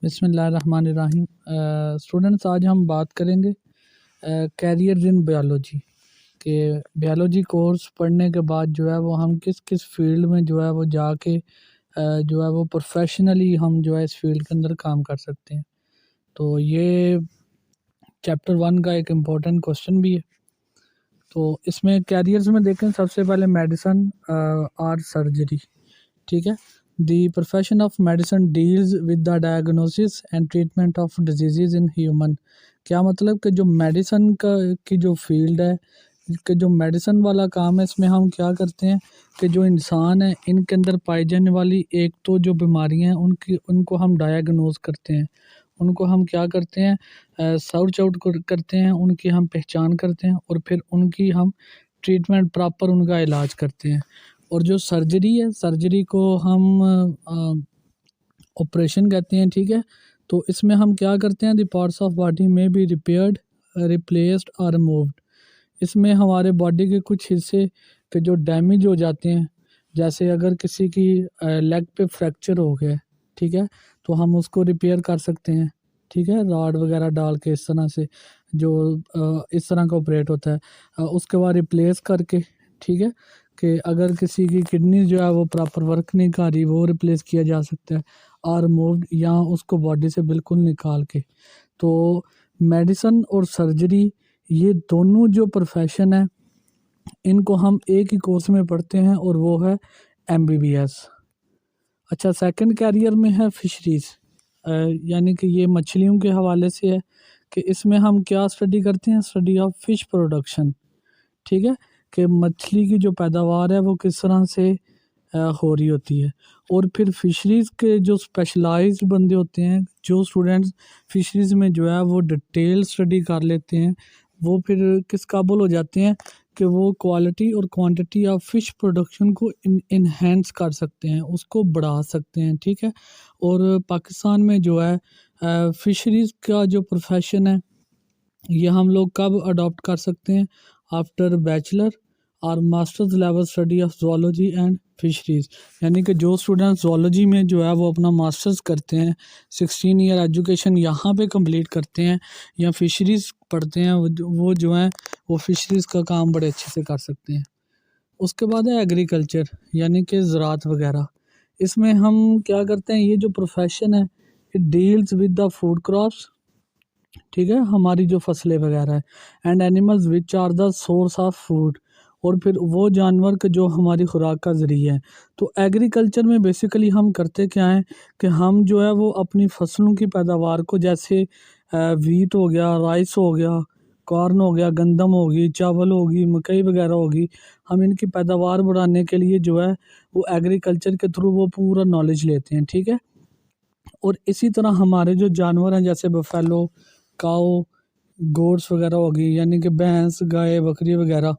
बिस्मिल्लाहिर्रहमानिर्रहीम। स्टूडेंट्स, आज हम बात करेंगे कैरियर्स इन बायोलॉजी के। बायोलॉजी कोर्स पढ़ने के बाद जो है वो हम किस किस फील्ड में जो है वो जाके जो है वो प्रोफेशनली हम जो है इस फील्ड के अंदर काम कर सकते हैं। तो ये चैप्टर 1 का एक इम्पोर्टेंट क्वेश्चन भी है। तो इसमें कैरियर्स में देखें, सबसे पहले मेडिसिन और सर्जरी। ठीक है। The profession of medicine deals with the diagnosis and treatment of disease in human. क्या मतलब कि जो मेडिसिन का की जो फील्ड है, कि जो मेडिसिन वाला काम है, इसमें हम क्या करते हैं कि जो इंसान है इनके अंदर पाई जाने वाली एक तो जो बीमारियां हैं उनको हम डायग्नोज करते हैं, उनको हम क्या करते हैं, सर्च आउट करते हैं, उनकी हम पहचान करते हैं और फिर उनकी हम ट्रीटमेंट प्रॉपर उनका इलाज करते हैं। और जो सर्जरी है, सर्जरी को हम ऑपरेशन कहते हैं। ठीक है। तो इसमें हम क्या करते हैं, द पार्ट्स ऑफ बॉडी में बी रिपेयर्ड, रिप्लेस्ड और रिमूव्ड। इसमें हमारे बॉडी के कुछ हिस्से के जो डैमेज हो जाते हैं, जैसे अगर किसी की लेग पे फ्रैक्चर हो गया, ठीक है, तो हम उसको रिपेयर कर सकते हैं। ठीक है, रॉड वगैरह डाल के इस तरह से जो इस तरह का ऑपरेट होता है। उसके बाद रिप्लेस करके, ठीक है, कि अगर किसी की किडनी जो है वो प्रॉपर वर्क नहीं कर रही, वो रिप्लेस किया जा सकता है, और मूव या उसको बॉडी से बिल्कुल निकाल के। तो मेडिसिन और सर्जरी, ये दोनों जो प्रोफेशन है, इनको हम एक ही कोर्स में पढ़ते हैं और वो है MBBS। अच्छा, सेकंड कैरियर में है फिशरीज़, यानी कि ये मछलियों के हवाले से है कि इसमें हम क्या स्टडी करते हैं, स्टडी ऑफ फिश प्रोडक्शन। ठीक है, कि मछली की जो पैदावार है वो किस तरह से हो रही होती है। और फिर फिशरीज़ के जो स्पेशलाइज्ड बंदे होते हैं, जो स्टूडेंट्स फिशरीज़ में जो है वो डिटेल स्टडी कर लेते हैं, वो फिर किस काबिल हो जाते हैं कि वो क्वालिटी और क्वांटिटी ऑफ फ़िश प्रोडक्शन को इन्हेंस कर सकते हैं, उसको बढ़ा सकते हैं। ठीक है। और पाकिस्तान में जो है फ़िशरीज़ का जो प्रोफेशन है, ये हम लोग कब अडॉप्ट कर सकते हैं, आफ्टर बैचलर और masters level study of zoology and fisheries. यानी कि जो स्टूडेंट्स ज़ूलॉजी में जो है वो अपना मास्टर्स करते हैं, 16 ईयर एजुकेशन यहाँ पे कंप्लीट करते हैं, या फिशरीज़ पढ़ते हैं, वो जो हैं वो फिशरीज़ का काम बड़े अच्छे से कर सकते हैं। उसके बाद है एग्रीकल्चर, यानी कि ज़राअत वगैरह। इसमें हम क्या करते हैं, ये जो प्रोफेशन है, it deals with the food crops. ठीक है, हमारी जो फसलें वगैरह है, and animals which are the source of food, और फिर वो जानवर के जो हमारी खुराक का ज़रिया है। तो एग्रीकल्चर में बेसिकली हम करते क्या हैं कि हम जो है वो अपनी फसलों की पैदावार को, जैसे वीट हो गया, राइस हो गया, कॉर्न हो गया, गंदम होगी, चावल होगी, मकई वगैरह होगी, हम इनकी पैदावार बढ़ाने के लिए जो है वो एग्रीकल्चर के थ्रू वो पूरा नॉलेज लेते हैं। ठीक है। और इसी तरह हमारे जो जानवर हैं, जैसे बफेलो, काऊ, गोट्स वगैरह होगी, यानी कि भैंस, गाय, बकरी वगैरह,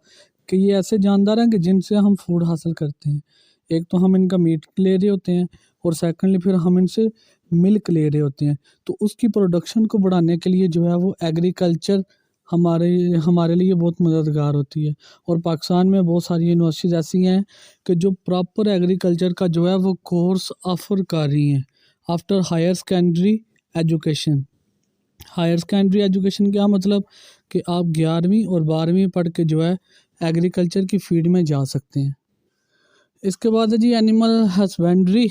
कि ये ऐसे जानदार हैं कि जिनसे हम फूड हासिल करते हैं। एक तो हम इनका मीट ले रहे होते हैं, और सेकंडली फिर हम इनसे मिल्क ले रहे होते हैं। तो उसकी प्रोडक्शन को बढ़ाने के लिए जो है वो एग्रीकल्चर हमारे हमारे लिए बहुत मददगार होती है। और पाकिस्तान में बहुत सारी यूनिवर्सिटीज़ ऐसी हैं कि जो प्रॉपर एग्रीकल्चर का जो है वो कोर्स ऑफ़र कर रही हैं after higher secondary education. Higher secondary education क्या मतलब कि आप 11वीं और 12वीं पढ़ के जो है एग्रीकल्चर की फील्ड में जा सकते हैं। इसके बाद है जी animal husbandry.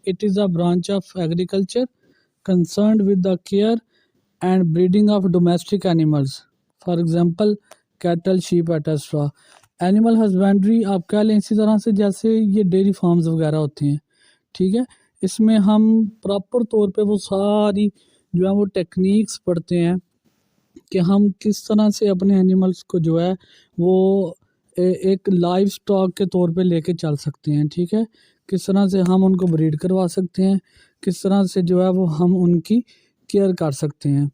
It is a branch of agriculture concerned with the care and breeding of domestic animals, for example cattle, sheep etcetera. Animal husbandry आप कह लें इसी तरह से जैसे ये डेयरी फार्म्स वगैरह होते हैं। ठीक है। इसमें हम प्रॉपर तौर पे वो सारी जो है वो टेक्निक्स पढ़ते हैं कि हम किस तरह से अपने एनिमल्स को जो है वो एक लाइव स्टॉक के तौर पे लेके चल सकते हैं। ठीक है। किस तरह से हम उनको ब्रीड करवा सकते हैं, किस तरह से जो है वो हम उनकी केयर कर सकते हैं।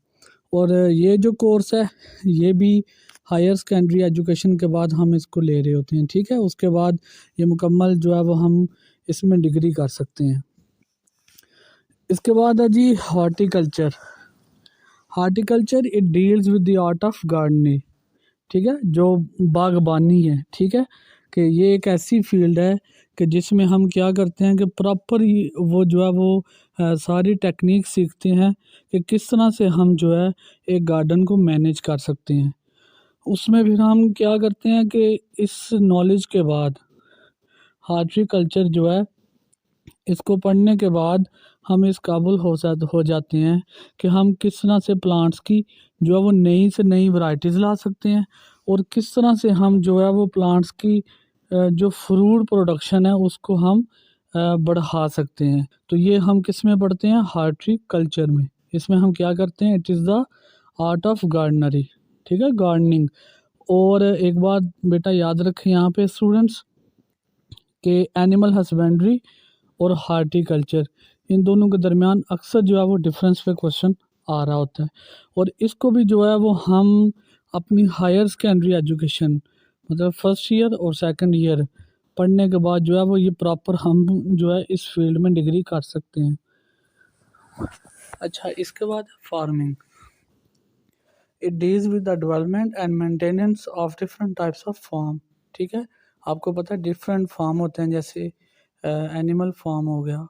और ये जो कोर्स है, ये भी हायर सेकेंडरी एजुकेशन के बाद हम इसको ले रहे होते हैं। ठीक है। उसके बाद ये मुकम्मल जो है वो हम इसमें डिग्री कर सकते हैं। इसके बाद है जी horticulture. Horticulture it deals with the art of gardening. ठीक है, जो बागबानी है। ठीक है, कि ये एक ऐसी फील्ड है कि जिसमें हम क्या करते हैं कि प्रॉपर वो जो है वो सारी टेक्निक सीखते हैं कि किस तरह से हम जो है एक गार्डन को मैनेज कर सकते हैं। उसमें फिर हम क्या करते हैं कि इस नॉलेज के बाद हार्टिकल्चर जो है इसको पढ़ने के बाद हम इस काबिल हो जाते हैं कि हम किस तरह से प्लांट्स की जो है वो नई से नई वैरायटीज़ ला सकते हैं और किस तरह से हम जो है वो प्लांट्स की जो फ्रूट प्रोडक्शन है उसको हम बढ़ा सकते हैं। तो ये हम किस में पढ़ते हैं? हार्टिकल्चर में। इसमें हम क्या करते हैं? It is the art of gardenry, ठीक है, गार्डनिंग। और एक बात बेटा याद रखें यहाँ पे स्टूडेंट्स कि एनिमल हस्बेंड्री और हार्टिकल्चर इन दोनों के दरमियान अक्सर जो है वो डिफरेंस पे क्वेश्चन आ रहा होता है। और इसको भी जो है वो हम अपनी हायर सेकेंडरी एजुकेशन मतलब फर्स्ट ईयर और सेकंड ईयर पढ़ने के बाद जो है वो ये प्रॉपर हम जो है इस फील्ड में डिग्री कर सकते हैं। अच्छा, इसके बाद farming. It deals with the development and maintenance of different types of farm. ठीक है, आपको पता है डिफरेंट फार्म होते हैं, जैसे एनिमल फार्म हो गया,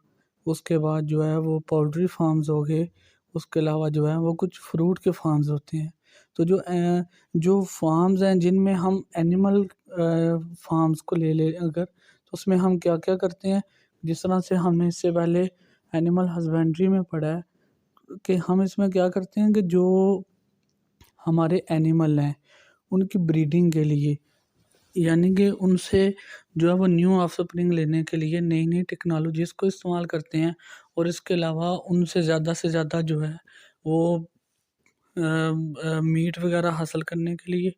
उसके बाद जो है वो पोल्ट्री फार्म्स हो गए, उसके अलावा जो है वो कुछ फ्रूट के फार्म्स होते हैं। तो जो फार्म्स हैं जिनमें हम एनिमल फार्म्स को ले अगर, तो उसमें हम क्या क्या करते हैं, जिस तरह से हमने इससे पहले एनिमल हस्बेंड्री में पढ़ा है कि हम इसमें क्या करते हैं कि जो हमारे एनिमल हैं उनकी ब्रीडिंग के लिए, यानी कि उनसे जो है वो न्यू ऑफस्प्रिंग लेने के लिए नई नई टेक्नोलॉजीज़ को इस्तेमाल करते हैं। और इसके अलावा उनसे ज़्यादा से ज़्यादा जो है वो मीट वगैरह हासिल करने के लिए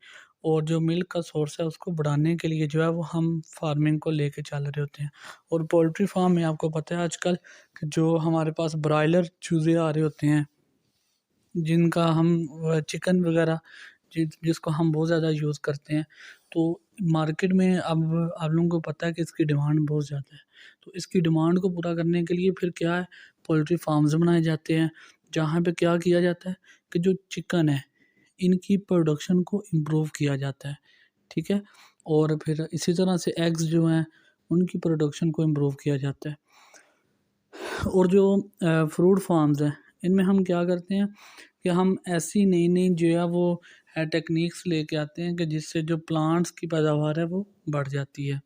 और जो मिल्क का सोर्स है उसको बढ़ाने के लिए जो है वो हम फार्मिंग को लेके चल रहे होते हैं। और पोल्ट्री फार्म में आपको पता है आजकल कि जो हमारे पास ब्रॉयलर चूज़े आ रहे होते हैं, जिनका हम चिकन वगैरह जिसको हम बहुत ज़्यादा यूज़ करते हैं, तो मार्केट में अब आप लोगों को पता है कि इसकी डिमांड बहुत ज़्यादा है। तो इसकी डिमांड को पूरा करने के लिए फिर क्या है, पोल्ट्री फार्म्स बनाए जाते हैं, जहाँ पे क्या किया जाता है कि जो चिकन है इनकी प्रोडक्शन को इम्प्रूव किया जाता है। ठीक है, और फिर इसी तरह से एग्स जो हैं उनकी प्रोडक्शन को इम्प्रूव किया जाता है। और जो फ्रूट फार्म्स हैं इनमें हम क्या करते हैं कि हम ऐसी नई नई जो है वो टेक्निक्स लेके आते हैं कि जिससे जो प्लांट्स की पैदावार है वो बढ़ जाती है।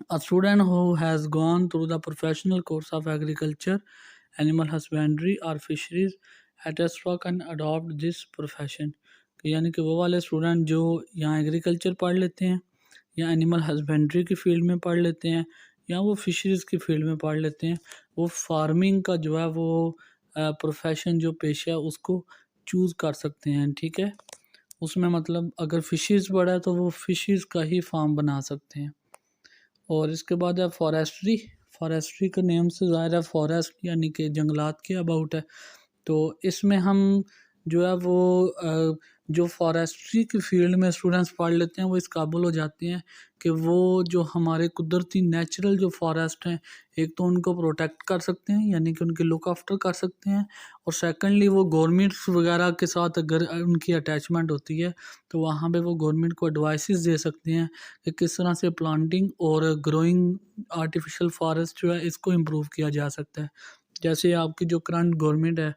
A student who has gone through the professional course of agriculture, animal husbandry or fisheries etc. can adopt this profession। यानी कि वो वाले स्टूडेंट जो यहाँ एग्रीकल्चर पढ़ लेते हैं या एनिमल हस्बेंड्री की फील्ड में पढ़ लेते हैं या वो फिशरीज़ की फील्ड में पढ़ लेते हैं, वो फार्मिंग का जो है वो प्रोफेशन जो पेशा है उसको चूज़ कर सकते हैं। ठीक है, उसमें मतलब अगर फिशेस पढ़ा है तो वो फिशेस का ही फार्म बना सकते हैं। और इसके बाद है फॉरेस्ट्री। फॉरेस्ट्री का नेम से ज़ाहिर है फॉरेस्ट यानी कि जंगलात के अबाउट है। तो इसमें हम जो है वो जो फॉरेस्ट्री की फील्ड में स्टूडेंट्स पढ़ लेते हैं वो इस काबिल हो जाते हैं कि वो जो हमारे कुदरती नेचुरल जो फॉरेस्ट हैं, एक तो उनको प्रोटेक्ट कर सकते हैं यानी कि उनके लुक आफ्टर कर सकते हैं, और सेकंडली वो गवर्नमेंट्स वगैरह के साथ अगर उनकी अटैचमेंट होती है तो वहाँ पे वो गवर्नमेंट को एडवाइसेस दे सकते हैं कि किस तरह से प्लांटिंग और ग्रोइंग आर्टिफिशियल फॉरेस्ट जो है इसको इम्प्रूव किया जा सकता है। जैसे आपकी जो करंट गवर्नमेंट है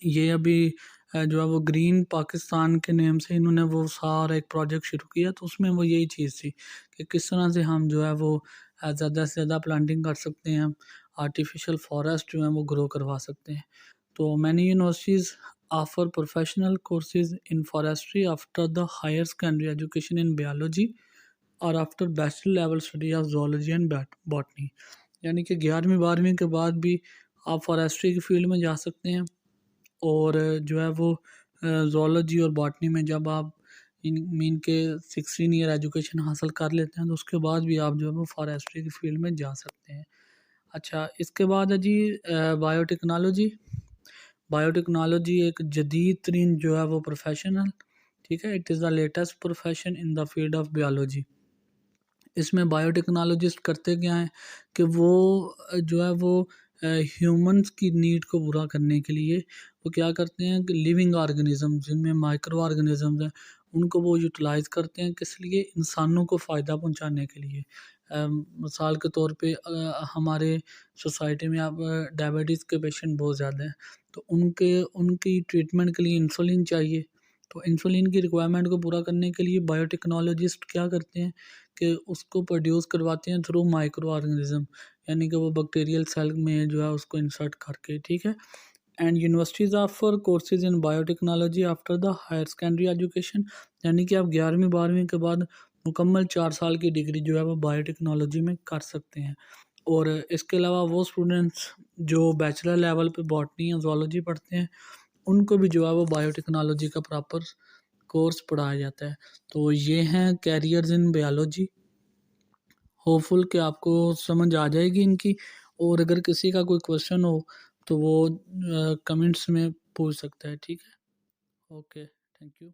ये अभी जो है वो ग्रीन पाकिस्तान के नेम से इन्होंने वो सारा एक प्रोजेक्ट शुरू किया, तो उसमें वो यही चीज़ थी कि किस तरह से हम जो है वो ज़्यादा से ज़्यादा प्लांटिंग कर सकते हैं, आर्टिफिशियल फॉरेस्ट जो है वो ग्रो करवा सकते हैं। तो many universities offer professional courses in forestry after the higher secondary education in biology और after bachelor level study of zoology and botany. यानी कि 11वीं 12वीं के बाद भी आप फॉरेस्ट्री की फील्ड में जा सकते हैं, और जो है वो ज़ूलॉजी और बॉटनी में जब आप इन मीन के 16 ईयर एजुकेशन हासिल कर लेते हैं तो उसके बाद भी आप जो है वो फॉरेस्ट्री की फील्ड में जा सकते हैं। अच्छा, इसके बाद है जी बायोटेक्नोलॉजी। बायोटेक्नोलॉजी एक जदीद तरीन जो है वो प्रोफेशनल, ठीक है, it is the latest profession in the field of biology. इसमें बायोटेक्नोलॉजिस्ट करते क्या हैं कि वो जो है वो ह्यूमंस की नीड को पूरा करने के लिए वो क्या करते हैं कि लिविंग ऑर्गेनिज्म जिनमें माइक्रो ऑर्गेनिज़म्स हैं उनको वो यूटिलाइज़ करते हैं, किस लिए? इंसानों को फ़ायदा पहुँचाने के लिए। मिसाल के तौर पे हमारे सोसाइटी में अब डायबिटीज़ के पेशेंट बहुत ज़्यादा हैं, तो उनकी ट्रीटमेंट के लिए इंसुलिन चाहिए। तो इंसुलिन की रिक्वायरमेंट को पूरा करने के लिए बायोटेक्नोलॉजिस्ट क्या करते हैं कि उसको प्रोड्यूस करवाते हैं थ्रू माइक्रो ऑर्गेनिज़्म, यानी कि वो बैक्टीरियल सेल में जो है उसको इंसर्ट करके, ठीक है। And universities offer courses in biotechnology after the higher secondary education, यानी कि आप 11वीं 12वीं के बाद मुकम्मल 4 साल की डिग्री जो है वो बायोटेक्नोलॉजी में कर सकते हैं। और इसके अलावा वो स्टूडेंट्स जो बैचलर लेवल पे बॉटनी या ज़ूलॉजी पढ़ते हैं, उनको भी जो है वो बायोटेक्नोलॉजी का प्रॉपर कोर्स पढ़ाया जाता है। तो ये हैं कैरियर्स इन बायोलॉजी। होपफुल कि आपको समझ आ जाएगी इनकी। और अगर किसी का कोई क्वेश्चन हो तो वो कमेंट्स में पूछ सकता है, ठीक है। Okay, thank you.